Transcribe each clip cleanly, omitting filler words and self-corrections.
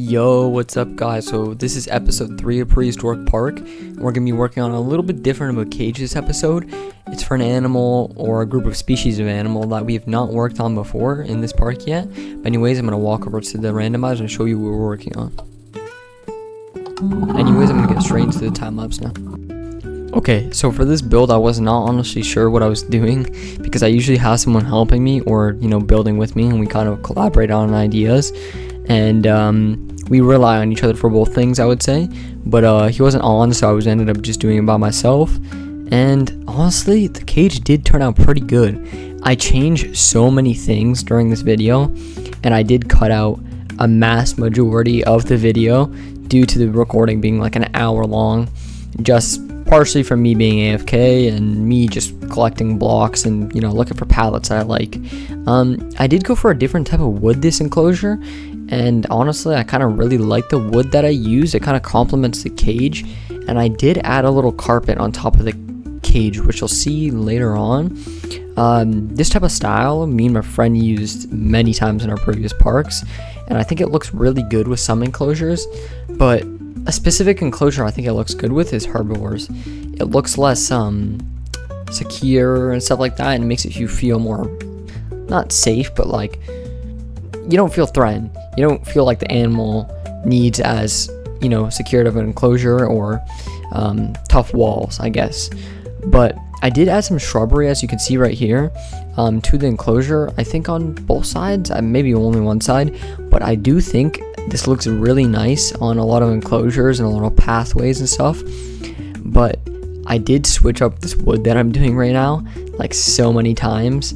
Yo, what's up guys? So this is episode 3 of Prehistoric Park. We're going to be working on a little bit different of a cage this episode. It's for an animal or a group of species of animal that we have not worked on before in this park yet. But anyways, I'm going to walk over to the randomizer and show you what we're working on. Anyways, I'm going to get straight into the time lapse now. Okay, so for this build, I was not honestly sure what I was doing because I usually have someone helping me or, building with me, and we kind of collaborate on ideas. And we rely on each other for both things, I would say. But he wasn't on, so I ended up just doing it by myself. And honestly, the cage did turn out pretty good. I changed so many things during this video, and I did cut out a mass majority of the video due to the recording being like an hour long, just partially from me being AFK and me just collecting blocks and looking for pallets that I like. I did go for a different type of wood this enclosure, and honestly I kind of really like the wood that I used. It kind of complements the cage, and I did add a little carpet on top of the cage, which you'll see later on. This type of style me and my friend used many times in our previous parks, and I think it looks really good with some enclosures, but a specific enclosure I think it looks good with is herbivores. It looks less secure and stuff like that, and it makes you feel more, not safe, but like you don't feel threatened. You don't feel like the animal needs as secured of an enclosure or tough walls, I guess. But I did add some shrubbery, as you can see right here, to the enclosure. I think on both sides, maybe only one side, but I do think this looks really nice on a lot of enclosures and a lot of pathways and stuff. But I did switch up this wood that I'm doing right now like so many times.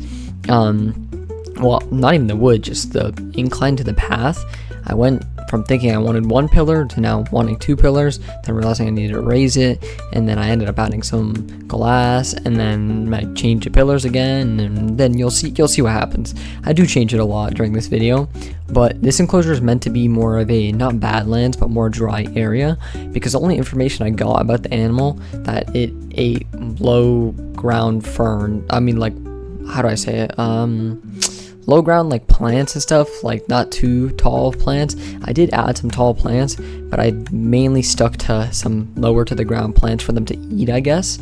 Well, not even the wood, just the incline to the path. I went from thinking I wanted one pillar to now wanting 2 pillars, then realizing I needed to raise it, and then I ended up adding some glass, and then I changed the pillars again, and then you'll see what happens. I do change it a lot during this video, but this enclosure is meant to be more of a not badlands but more dry area, because the only information I got about the animal that it ate low ground fern. I mean, like, how do I say it? Low ground, like plants and stuff, like not too tall plants. I did add some tall plants, but I mainly stuck to some lower to the ground plants for them to eat, I guess,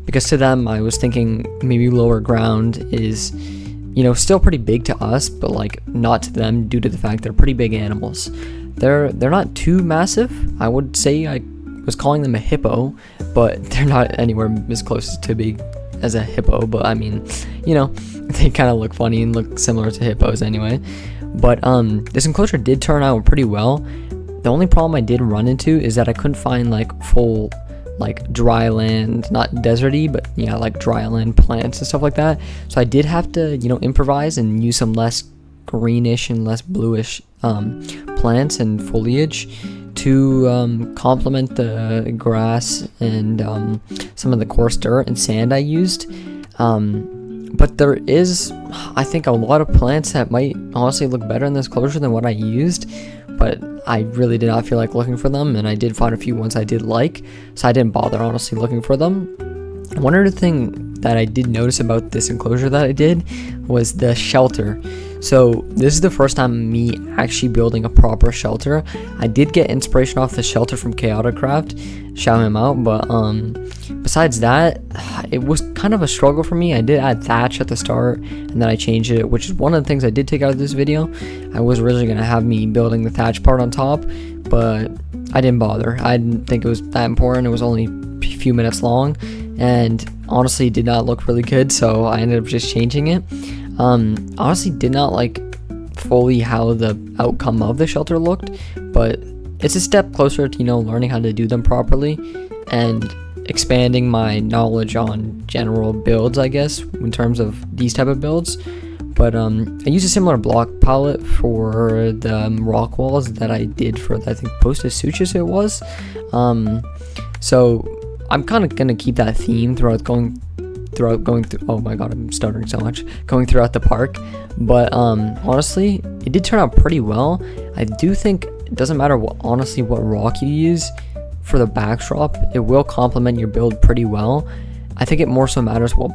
because to them I was thinking maybe lower ground is still pretty big to us, but like not to them due to the fact they're pretty big animals. They're not too massive. I would say I was calling them a hippo, but they're not anywhere as close to big as a hippo, but I mean, they kind of look funny and look similar to hippos anyway. But this enclosure did turn out pretty well. The only problem I did run into is that I couldn't find like full like dry land, not deserty, but like dry land plants and stuff like that. So I did have to improvise and use some less greenish and less bluish plants and foliage to complement the grass and some of the coarse dirt and sand I used. But there is, I think, a lot of plants that might honestly look better in this enclosure than what I used, but I really did not feel like looking for them, and I did find a few ones I did like, so I didn't bother honestly looking for them. One other thing that I did notice about this enclosure that I did was the shelter. So this is the first time me actually building a proper shelter. I did get inspiration off the shelter from Chaotic Craft, shout him out, but besides that, it was kind of a struggle for me. I did add thatch at the start, and then I changed it, which is one of the things I did take out of this video. I was originally going to have me building the thatch part on top, but I didn't bother. I didn't think it was that important. It was only a few minutes long, and honestly did not look really good, so I ended up just changing it. Honestly did not like fully how the outcome of the shelter looked, but it's a step closer to learning how to do them properly and expanding my knowledge on general builds, I guess, in terms of these type of builds. But I used a similar block palette for the rock walls that I did for, I think, Postus Suchus it was. So I'm kind of gonna keep that theme throughout going through, oh my god, I'm stuttering so much, going throughout the park. But honestly, it did turn out pretty well. I do think it doesn't matter what rock you use for the backdrop, it will complement your build pretty well. I think it more so matters what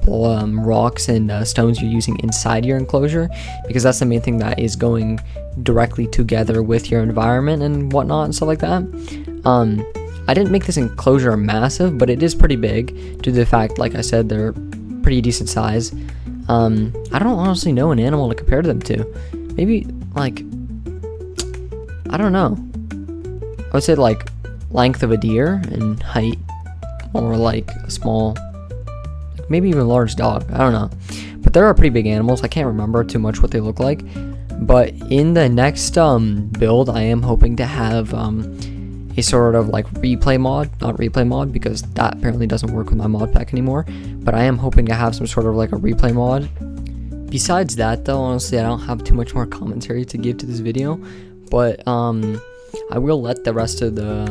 couple rocks and stones you're using inside your enclosure, because that's the main thing that is going directly together with your environment and whatnot and stuff like that. I didn't make this enclosure massive, but it is pretty big due to the fact, like I said, they're pretty decent size. I don't honestly know an animal to compare them to. Maybe like, I don't know. I would say like length of a deer and height, or like a small, maybe even a large dog. I don't know. But there are pretty big animals. I can't remember too much what they look like. But in the next build, I am hoping to have a sort of like replay mod, not replay mod because that apparently doesn't work with my mod pack anymore, but I am hoping to have some sort of like a replay mod. Besides that though, honestly, I don't have too much more commentary to give to this video, but I will let the rest of the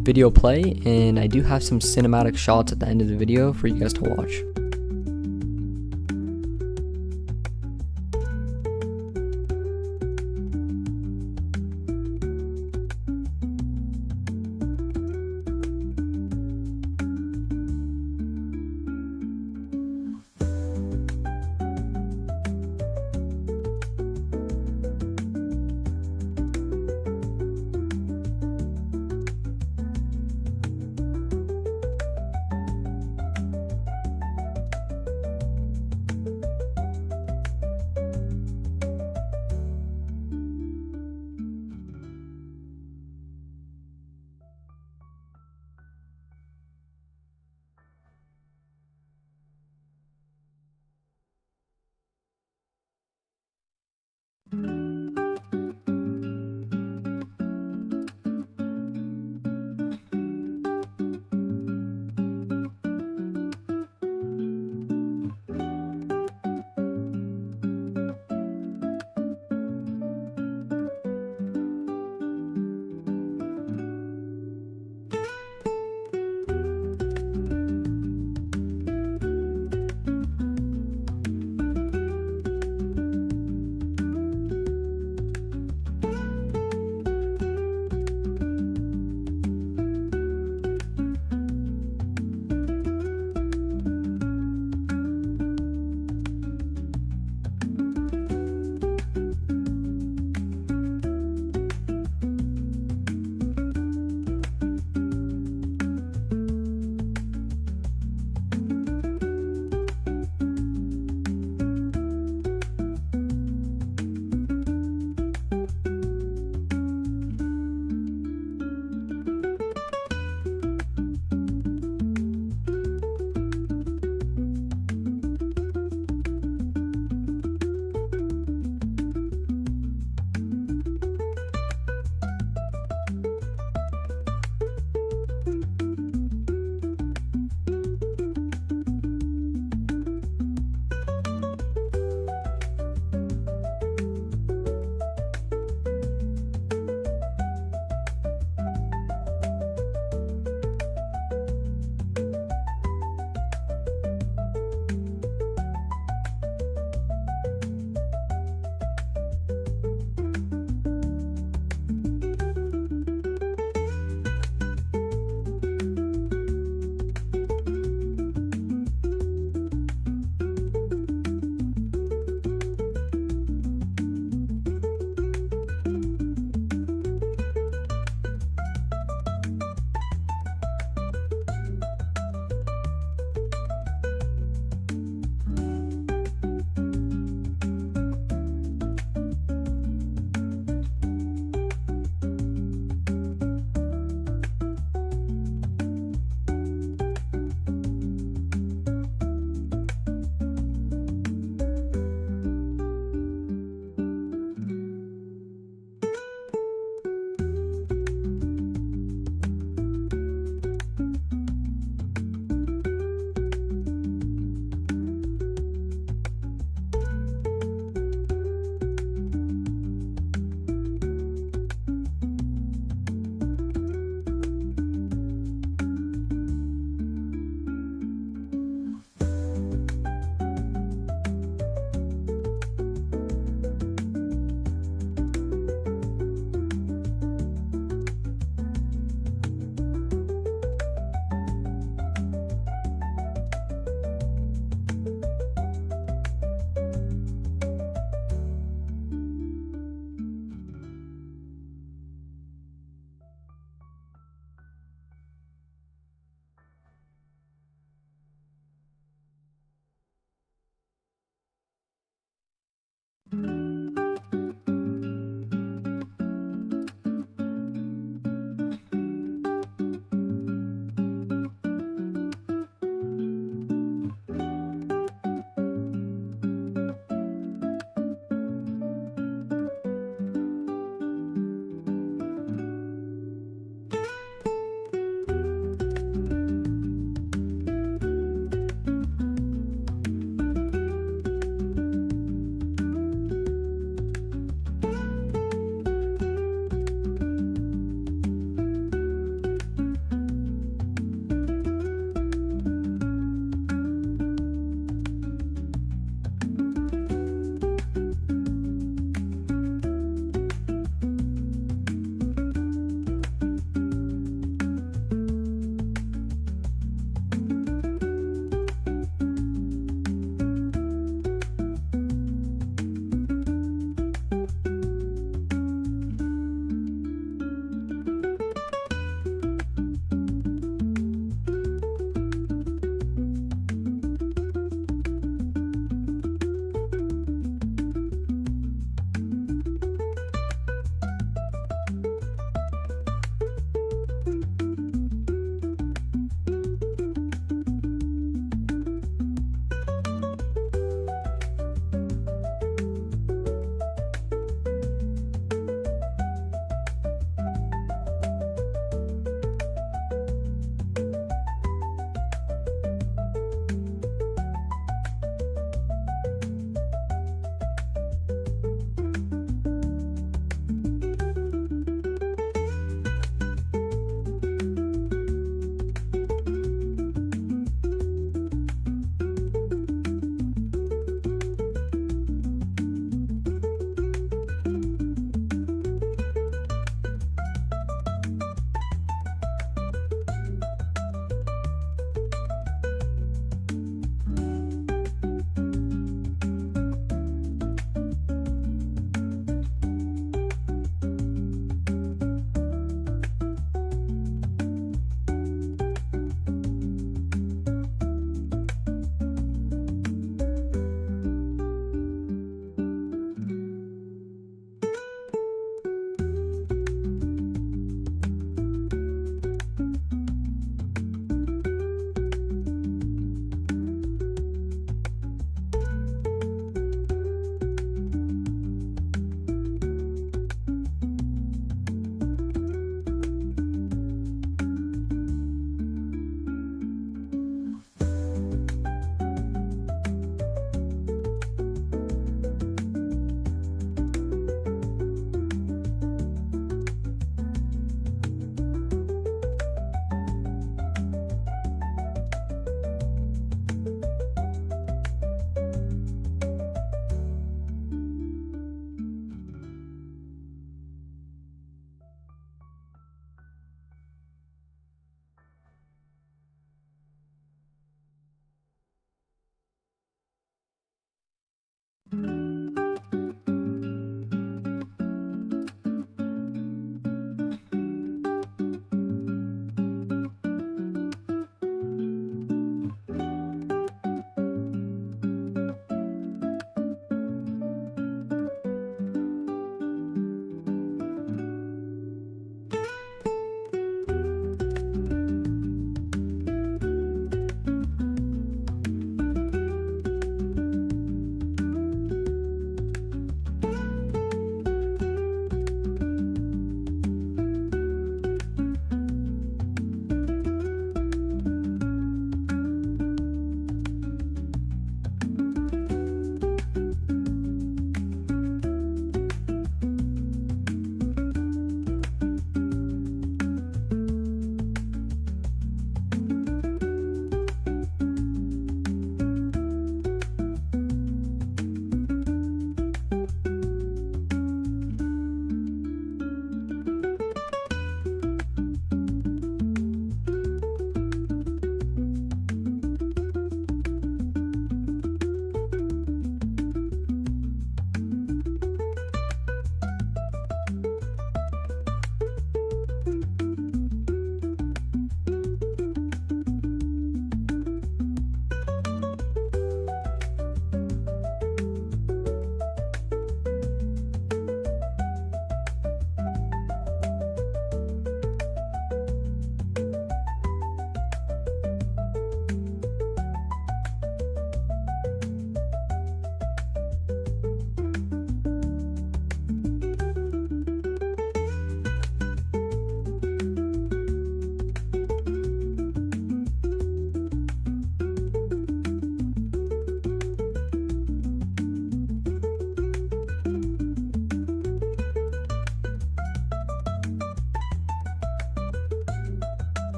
video play, and I do have some cinematic shots at the end of the video for you guys to watch.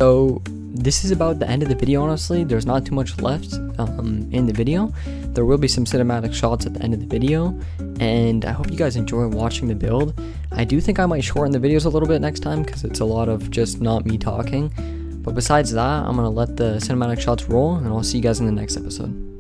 So this is about the end of the video. Honestly, there's not too much left in the video. There will be some cinematic shots at the end of the video, and I hope you guys enjoy watching the build. I do think I might shorten the videos a little bit next time because it's a lot of just not me talking. But besides that, I'm gonna let the cinematic shots roll, and I'll see you guys in the next episode.